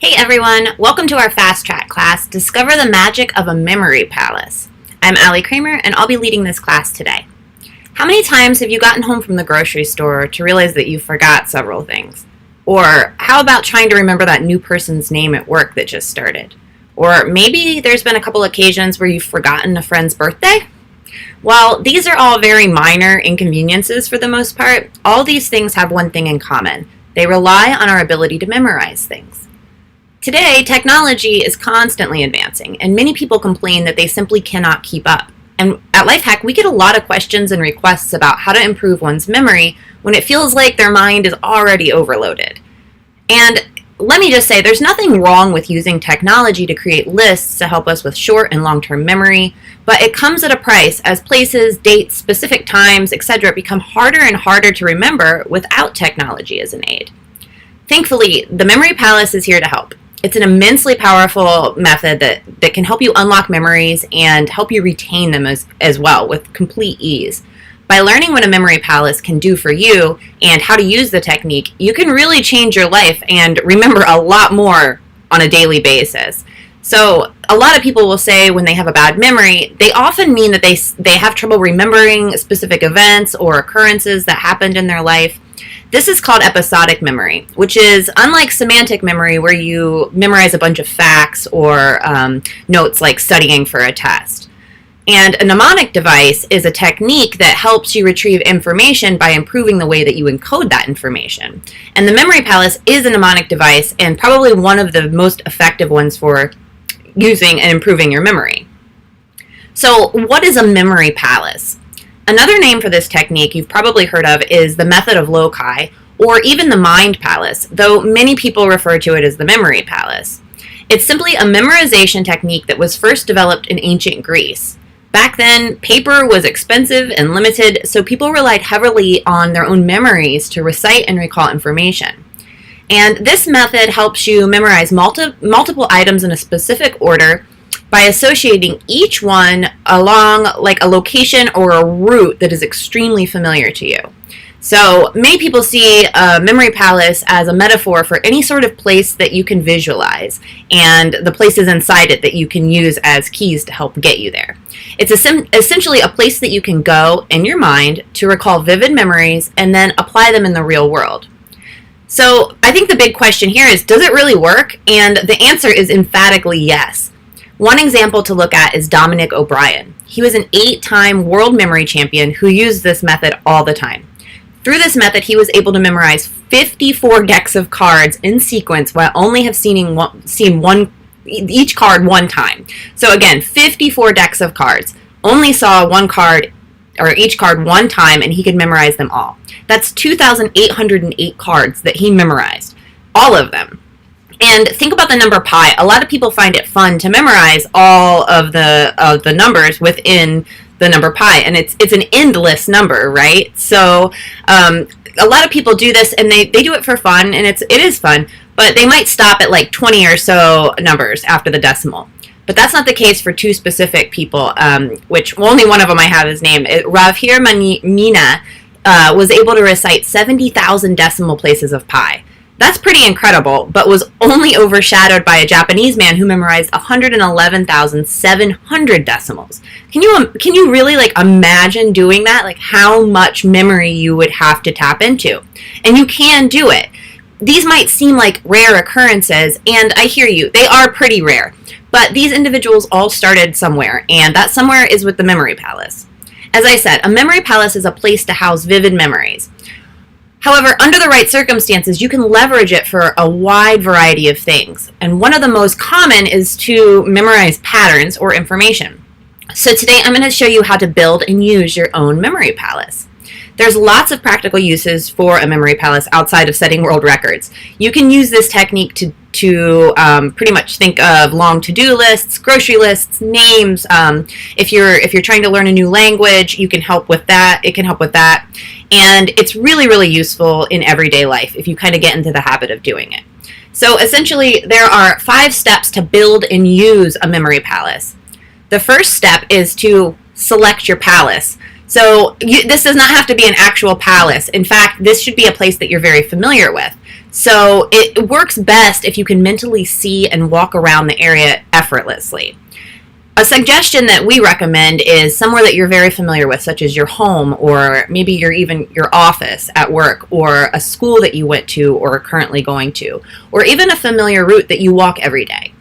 Hey everyone, welcome to our Fast Track class, Discover the Magic of a Memory Palace. I'm Allie Kramer and I'll be leading this class today. How many times have you gotten home from the grocery store to realize that you forgot several things? Or how about trying to remember that new person's name at work that just started? Or maybe there's been a couple occasions where you've forgotten a friend's birthday? While these are all very minor inconveniences for the most part, all these things have one thing in common. They rely on our ability to memorize things. Today, technology is constantly advancing, and many people complain that they simply cannot keep up. And at Lifehack, we get a lot of questions and requests about how to improve one's memory when it feels like their mind is already overloaded. And let me just say, there's nothing wrong with using technology to create lists to help us with short and long-term memory, but it comes at a price as places, dates, specific times, etc. become harder and harder to remember without technology as an aid. Thankfully, the Memory Palace is here to help. It's an immensely powerful method that can help you unlock memories and help you retain them as well with complete ease. By learning what a memory palace can do for you and how to use the technique, you can really change your life and remember a lot more on a daily basis. So a lot of people will say when they have a bad memory, they often mean that they have trouble remembering specific events or occurrences that happened in their life. This is called episodic memory, which is unlike semantic memory where you memorize a bunch of facts or notes like studying for a test. And a mnemonic device is a technique that helps you retrieve information by improving the way that you encode that information. And the Memory Palace is a mnemonic device and probably one of the most effective ones for using and improving your memory. So what is a memory palace? Another name for this technique you've probably heard of is the method of loci, or even the mind palace, though many people refer to it as the memory palace. It's simply a memorization technique that was first developed in ancient Greece. Back then, paper was expensive and limited, so people relied heavily on their own memories to recite and recall information. And this method helps you memorize multiple items in a specific order by associating each one along like a location or a route that is extremely familiar to you. So many people see a memory palace as a metaphor for any sort of place that you can visualize and the places inside it that you can use as keys to help get you there. It's essentially a place that you can go in your mind to recall vivid memories and then apply them in the real world. So I think the big question here is, does it really work? And the answer is emphatically yes. One example to look at is Dominic O'Brien. He was an 8-time world memory champion who used this method all the time. Through this method, he was able to memorize 54 decks of cards in sequence while only have seen each card one time. So again, 54 decks of cards. Only saw one card or each card one time and he could memorize them all. That's 2,808 cards that he memorized. All of them. And think about the number pi. A lot of people find it fun to memorize all of the numbers within the number pi, and it's an endless number, right? So a lot of people do this, and they do it for fun, and it is fun, but they might stop at like 20 or so numbers after the decimal. But that's not the case for two specific people, which only one of them I have his name. Ravhir Mina was able to recite 70,000 decimal places of pi. That's pretty incredible, but was only overshadowed by a Japanese man who memorized 111,700 decimals. Can you really imagine doing that? Like how much memory you would have to tap into? And you can do it. These might seem like rare occurrences, and I hear you, they are pretty rare. But these individuals all started somewhere, and that somewhere is with the Memory Palace. As I said, a memory palace is a place to house vivid memories. However, under the right circumstances, you can leverage it for a wide variety of things. And one of the most common is to memorize patterns or information. So today I'm going to show you how to build and use your own memory palace. There's lots of practical uses for a memory palace outside of setting world records. You can use this technique to pretty much think of long to-do lists, grocery lists, names. If you're trying to learn a new language, you can help with that. It can help with that. And it's really, really useful in everyday life if you kind of get into the habit of doing it. So essentially, there are 5 steps to build and use a memory palace. The first step is to select your palace. So this does not have to be an actual palace. In fact, this should be a place that you're very familiar with. So it works best if you can mentally see and walk around the area effortlessly. A suggestion that we recommend is somewhere that you're very familiar with, such as your home, or maybe even your office at work, or a school that you went to or are currently going to, or even a familiar route that you walk every day.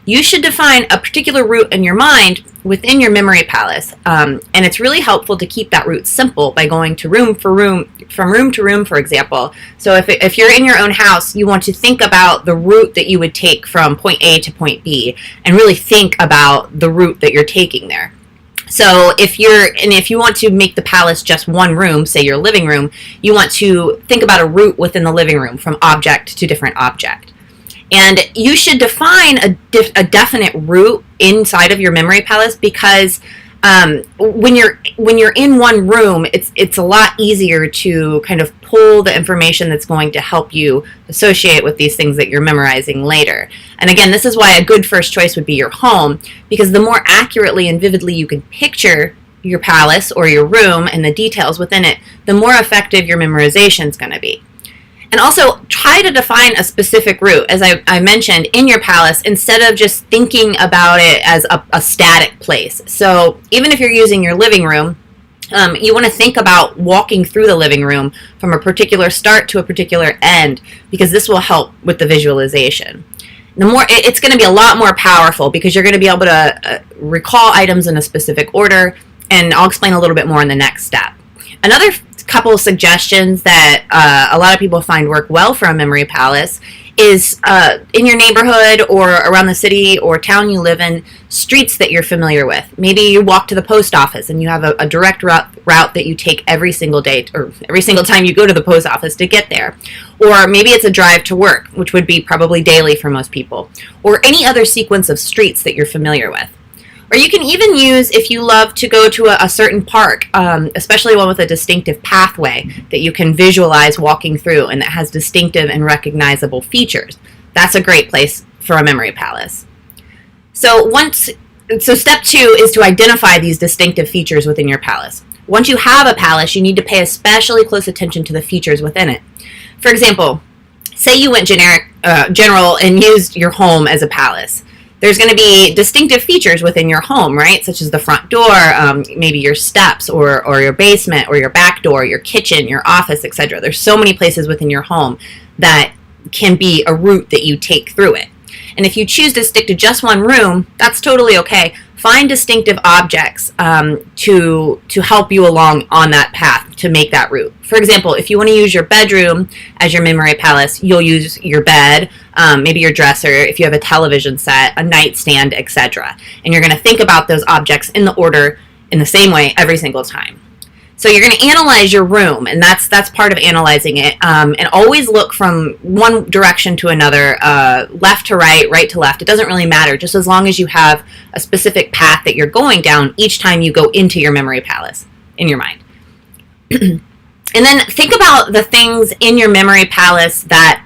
You should define a particular route in your mind within your memory palace, and it's really helpful to keep that route simple by going to from room to room, for example. So if you're in your own house, you want to think about the route that you would take from point A to point B, and really think about the route that you're taking there. So if you want to make the palace just one room, say your living room, you want to think about a route within the living room from object to different object. And you should define a definite route inside of your memory palace, because when you're in one room, it's a lot easier to kind of pull the information that's going to help you associate with these things that you're memorizing later. And again, this is why a good first choice would be your home, because the more accurately and vividly you can picture your palace or your room and the details within it, the more effective your memorization is going to be. And also, try to define a specific route, as I mentioned, in your palace, instead of just thinking about it as a static place. So even if you're using your living room, you want to think about walking through the living room from a particular start to a particular end, because this will help with the visualization. It's going to be a lot more powerful, because you're going to be able to recall items in a specific order, and I'll explain a little bit more in the next step. Another couple of suggestions that a lot of people find work well for a memory palace is in your neighborhood or around the city or town you live in, streets that you're familiar with. Maybe you walk to the post office and you have a direct route that you take every single day, or every single time you go to the post office to get there. Or maybe it's a drive to work, which would be probably daily for most people. Or any other sequence of streets that you're familiar with. Or you can even use, if you love to go to a certain park, especially one with a distinctive pathway that you can visualize walking through and that has distinctive and recognizable features. That's a great place for a memory palace. So step 2 is to identify these distinctive features within your palace. Once you have a palace, you need to pay especially close attention to the features within it. For example, say you went general and used your home as a palace. There's going to be distinctive features within your home, right? Such as the front door, maybe your steps, or your basement, or your back door, your kitchen, your office, etc. There's so many places within your home that can be a route that you take through it. And if you choose to stick to just one room, that's totally okay. Find distinctive objects to help you along on that path to make that route. For example, if you want to use your bedroom as your memory palace, you'll use your bed, maybe your dresser, if you have a television set, a nightstand, etc. And you're going to think about those objects in the order in the same way every single time. So you're going to analyze your room, and that's part of analyzing it, and always look from one direction to another, left to right, right to left. It doesn't really matter, just as long as you have a specific path that you're going down each time you go into your memory palace in your mind. And then think about the things in your memory palace that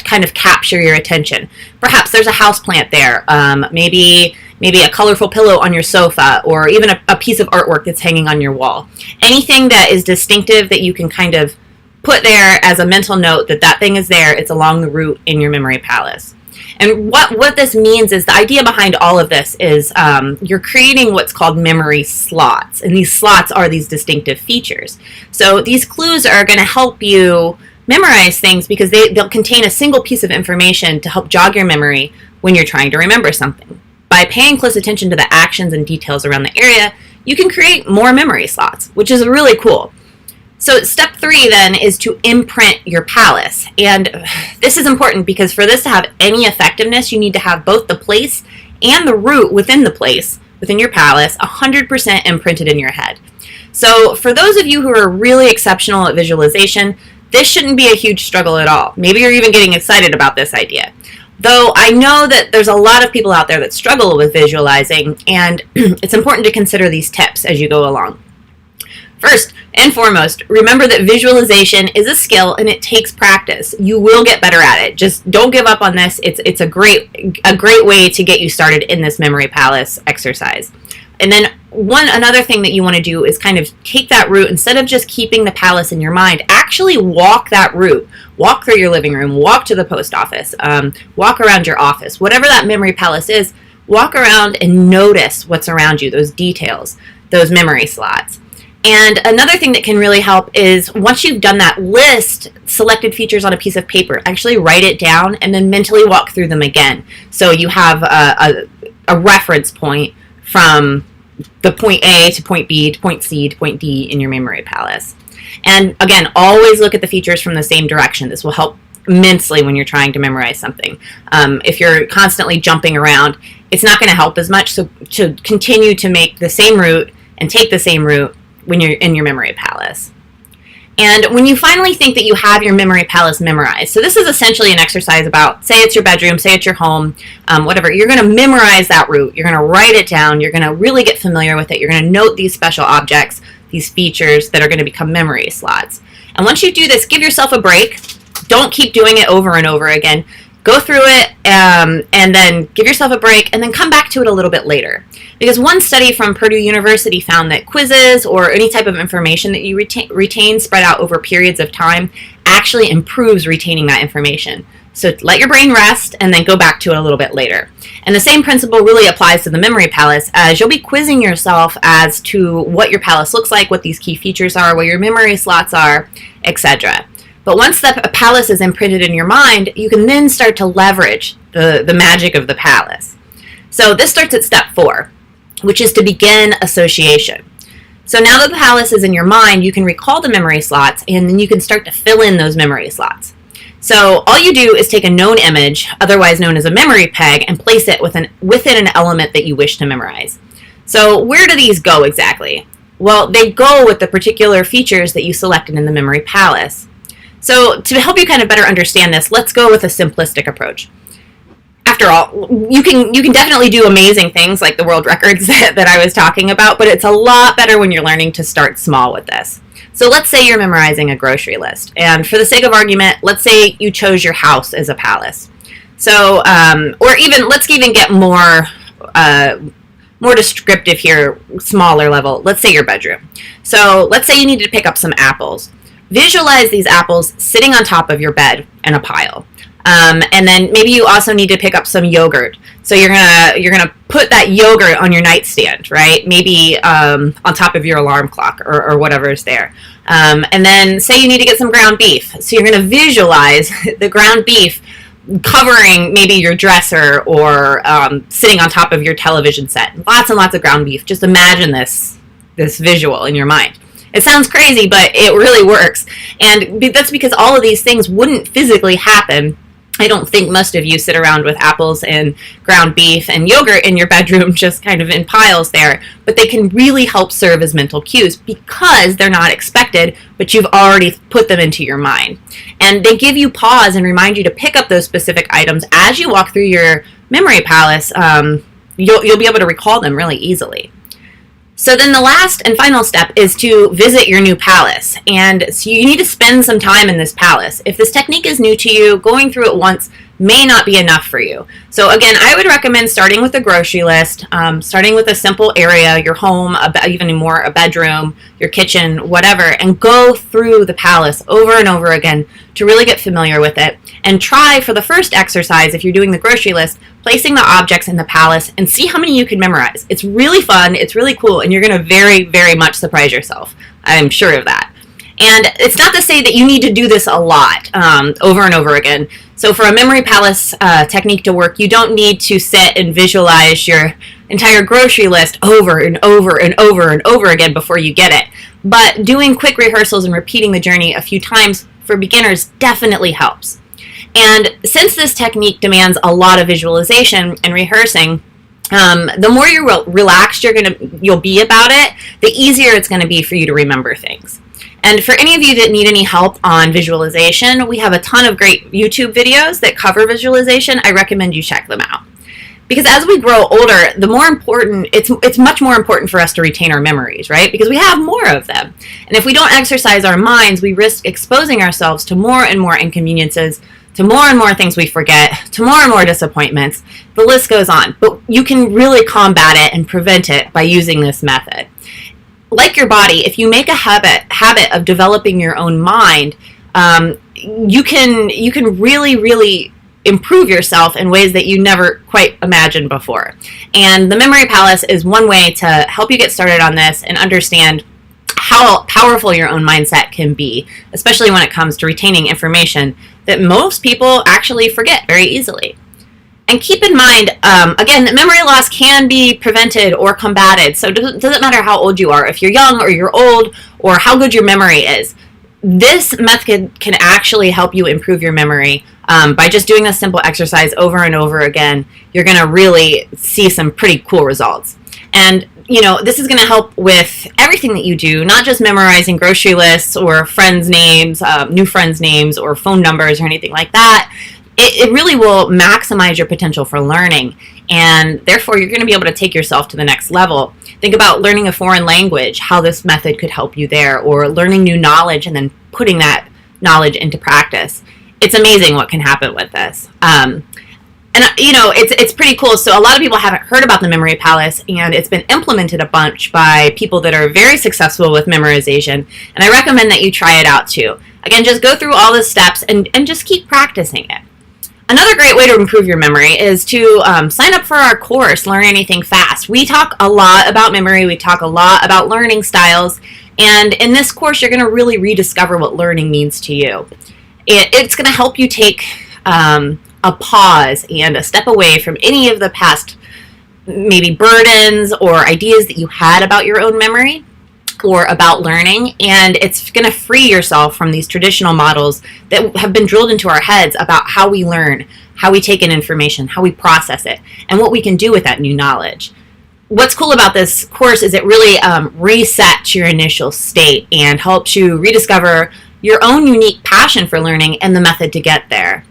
kind of capture your attention. Perhaps there's a houseplant there, maybe a colorful pillow on your sofa, or even a piece of artwork that's hanging on your wall. Anything that is distinctive that you can kind of put there as a mental note that thing is there, it's along the route in your memory palace. And what this means is, the idea behind all of this is you're creating what's called memory slots, and these slots are these distinctive features. So these clues are going to help you memorize things, because they'll contain a single piece of information to help jog your memory when you're trying to remember something. By paying close attention to the actions and details around the area, you can create more memory slots, which is really cool. So step 3 then is to imprint your palace. And this is important, because for this to have any effectiveness, you need to have both the place and the route within the place, within your palace, 100% imprinted in your head. So for those of you who are really exceptional at visualization, this shouldn't be a huge struggle at all. Maybe you're even getting excited about this idea. Though I know that there's a lot of people out there that struggle with visualizing, and it's important to consider these tips as you go along. First and foremost, remember that visualization is a skill and it takes practice. You will get better at it. Just don't give up on this. It's a great way to get you started in this memory palace exercise. And then another thing that you want to do is kind of take that route, instead of just keeping the palace in your mind, actually walk that route. Walk through your living room, walk to the post office, walk around your office, whatever that memory palace is. Walk around and notice what's around you, those details, those memory slots. And another thing that can really help is, once you've done that list, selected features on a piece of paper, actually write it down and then mentally walk through them again. So you have a reference point from the point A to point B to point C to point D in your memory palace. And again, always look at the features from the same direction. This will help immensely when you're trying to memorize something. If you're constantly jumping around, it's not going to help as much. So to continue to make the same route and take the same route when you're in your memory palace. And when you finally think that you have your memory palace memorized, so this is essentially an exercise about, say it's your bedroom, say it's your home, whatever, you're going to memorize that route, you're going to write it down, you're going to really get familiar with it, you're going to note these special objects, these features that are going to become memory slots. And once you do this, give yourself a break. Don't keep doing it over and over again. Go through it and then give yourself a break and then come back to it a little bit later. Because one study from Purdue University found that quizzes or any type of information that you retain spread out over periods of time actually improves retaining that information. So let your brain rest and then go back to it a little bit later. And the same principle really applies to the memory palace, as you'll be quizzing yourself as to what your palace looks like, what these key features are, what your memory slots are, etc. But once the palace is imprinted in your mind, you can then start to leverage the magic of the palace. So this starts at step 4, which is to begin association. So now that the palace is in your mind, you can recall the memory slots, and then you can start to fill in those memory slots. So all you do is take a known image, otherwise known as a memory peg, and place it within an element that you wish to memorize. So where do these go exactly? Well, they go with the particular features that you selected in the memory palace. So to help you kind of better understand this, let's go with a simplistic approach. After all, you can definitely do amazing things like the world records that I was talking about, but it's a lot better when you're learning to start small with this. So let's say you're memorizing a grocery list, and for the sake of argument, let's say you chose your house as a palace. So, or even, let's even get more descriptive here, smaller level. Let's say your bedroom. So let's say you needed to pick up some apples. Visualize these apples sitting on top of your bed in a pile. And then maybe you also need to pick up some yogurt. So you're gonna put that yogurt on your nightstand, right? Maybe on top of your alarm clock or whatever is there. And then say you need to get some ground beef. So you're gonna visualize the ground beef covering maybe your dresser or sitting on top of your television set. Lots and lots of ground beef. Just imagine this visual in your mind. It sounds crazy, but it really works. And that's because all of these things wouldn't physically happen. I don't think most of you sit around with apples and ground beef and yogurt in your bedroom just kind of in piles there, but they can really help serve as mental cues because they're not expected, but you've already put them into your mind. And they give you pause and remind you to pick up those specific items as you walk through your memory palace. You'll be able to recall them really easily. So then the last and final step is to visit your new palace. And so you need to spend some time in this palace. If this technique is new to you, going through it once may not be enough for you. So again, I would recommend starting with a grocery list, starting with a simple area, your home, even more a bedroom, your kitchen, whatever, and go through the palace over and over again to really get familiar with it. And try for the first exercise, if you're doing the grocery list, placing the objects in the palace and see how many you can memorize. It's really fun, it's really cool, and you're going to very, very much surprise yourself. I'm sure of that. And it's not to say that you need to do this a lot, over and over again. So for a memory palace technique to work, you don't need to sit and visualize your entire grocery list over and over and over and over again before you get it. But doing quick rehearsals and repeating the journey a few times for beginners definitely helps. And since this technique demands a lot of visualization and rehearsing, the more you're relaxed you'll be about it, the easier it's going to be for you to remember things. And for any of you that need any help on visualization, we have a ton of great YouTube videos that cover visualization. I recommend you check them out. Because as we grow older, it's much more important for us to retain our memories, right? Because we have more of them. And if we don't exercise our minds, we risk exposing ourselves to more and more inconveniences to more and more things we forget, to more and more disappointments. The list goes on, but you can really combat it and prevent it by using this method. Like your body, if you make a habit of developing your own mind, you can really improve yourself in ways that you never quite imagined before. And the Memory Palace is one way to help you get started on this and understand how powerful your own mindset can be, especially when it comes to retaining information that most people actually forget very easily. And keep in mind, again, that memory loss can be prevented or combated. So it doesn't matter how old you are, if you're young or you're old, or how good your memory is. This method can actually help you improve your memory by just doing this simple exercise over and over again. You're going to really see some pretty cool results. And this is going to help with everything that you do, not just memorizing grocery lists or friends' names, new friends' names, or phone numbers or anything like that. It really will maximize your potential for learning, and therefore you're going to be able to take yourself to the next level. Think about learning a foreign language, how this method could help you there, or learning new knowledge and then putting that knowledge into practice. It's amazing what can happen with this. It's pretty cool. So a lot of people haven't heard about the Memory Palace, and it's been implemented a bunch by people that are very successful with memorization, and I recommend that you try it out too. Again, just go through all the steps and just keep practicing it. Another great way to improve your memory is to sign up for our course, Learn Anything Fast. We talk a lot about memory, we talk a lot about learning styles, and in this course you're going to really rediscover what learning means to you. It's going to help you take a pause and a step away from any of the past maybe burdens or ideas that you had about your own memory or about learning, and it's going to free yourself from these traditional models that have been drilled into our heads about how we learn, how we take in information, how we process it, and what we can do with that new knowledge. What's cool about this course is it really resets your initial state and helps you rediscover your own unique passion for learning and the method to get there.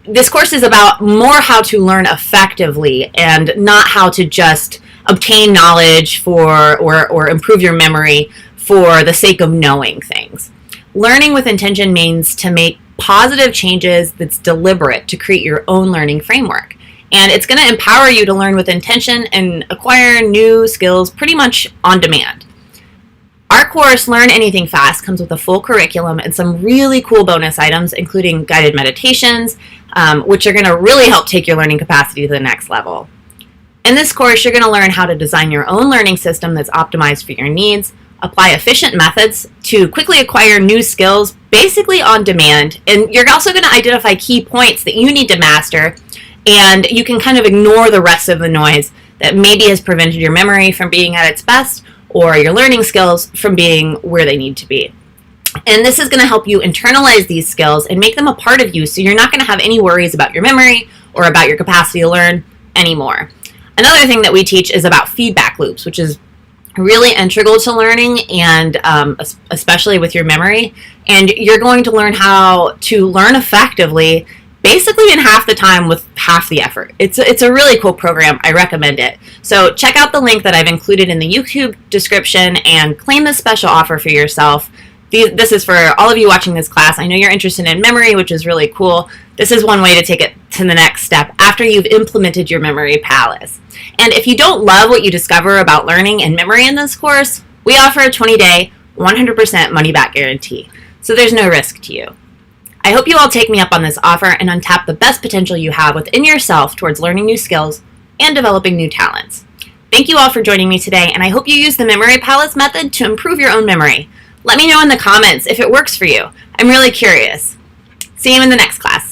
This course is about more how to learn effectively and not how to just obtain knowledge or improve your memory for the sake of knowing things. Learning with intention means to make positive changes that's deliberate to create your own learning framework. And it's going to empower you to learn with intention and acquire new skills pretty much on demand. Our course, Learn Anything Fast, comes with a full curriculum and some really cool bonus items, including guided meditations, which are going to really help take your learning capacity to the next level. In this course, you're going to learn how to design your own learning system that's optimized for your needs, apply efficient methods to quickly acquire new skills, basically on demand, and you're also going to identify key points that you need to master, and you can kind of ignore the rest of the noise that maybe has prevented your memory from being at its best or your learning skills from being where they need to be. And this is going to help you internalize these skills and make them a part of you, so you're not going to have any worries about your memory or about your capacity to learn anymore. Another thing that we teach is about feedback loops, which is really integral to learning, and especially with your memory. And you're going to learn how to learn effectively, basically in half the time with half the effort. It's a really cool program. I recommend it. So check out the link that I've included in the YouTube description and claim this special offer for yourself. This is for all of you watching this class. I know you're interested in memory, which is really cool. This is one way to take it to the next step after you've implemented your Memory Palace. And if you don't love what you discover about learning and memory in this course, we offer a 20-day, 100% money-back guarantee. So there's no risk to you. I hope you all take me up on this offer and untap the best potential you have within yourself towards learning new skills and developing new talents. Thank you all for joining me today, and I hope you use the Memory Palace method to improve your own memory. Let me know in the comments if it works for you. I'm really curious. See you in the next class.